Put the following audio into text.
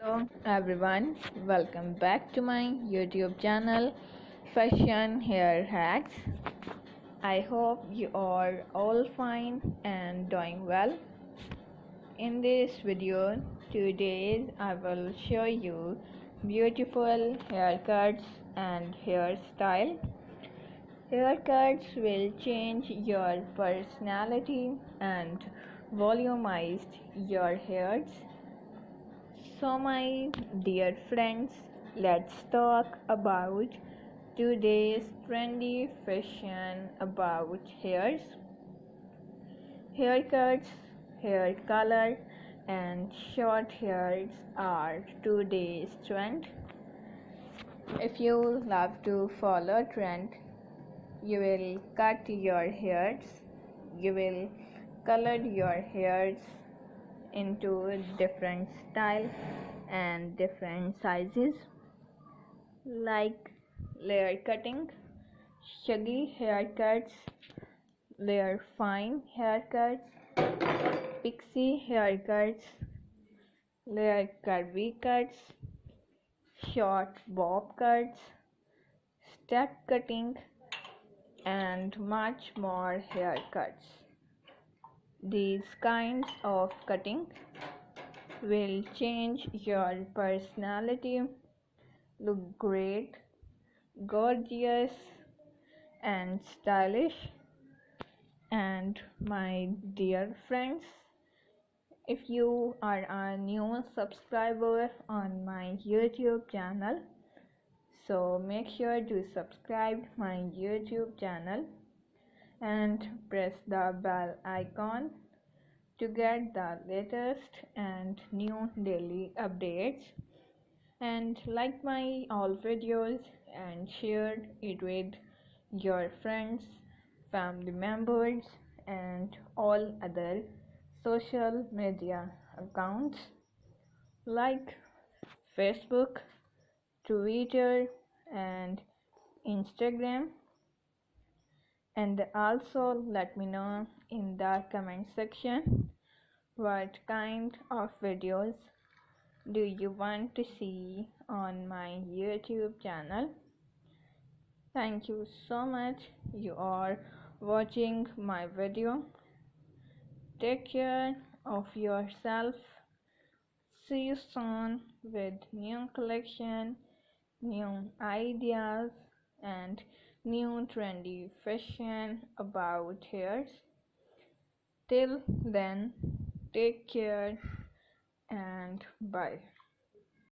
Hello everyone, welcome back to my YouTube channel Fashion Hair Hacks. I hope you are all fine and doing well. In this video today I will show you beautiful haircuts and hairstyle. Haircuts will change your personality and volumize your hairs. So, my dear friends, let's talk about today's trendy fashion about hairs, haircuts, hair color, and short hairs are today's trend. If you love to follow trend, you will cut your hairs, you will color your hairs into different style and different sizes like layer cutting, shaggy haircuts, layer fine haircuts, pixie haircuts, layer curvy cuts, short bob cuts, step cutting, and much more haircuts. These kinds of cutting will change your personality, look great, gorgeous, and stylish. And my dear friends, if you are a new subscriber on my YouTube channel, so make sure to subscribe my YouTube channel and press the bell icon to get the latest and new daily updates, and like my all videos and share it with your friends, family members, and all other social media accounts like Facebook, Twitter, and Instagram. And also let me know in the comment section what kind of videos do you want to see on my YouTube channel. Thank you so much you are watching my video. Take care of yourself. See you soon with new collection, new ideas, and new trendy fashion about hairs. Till then, take care and bye.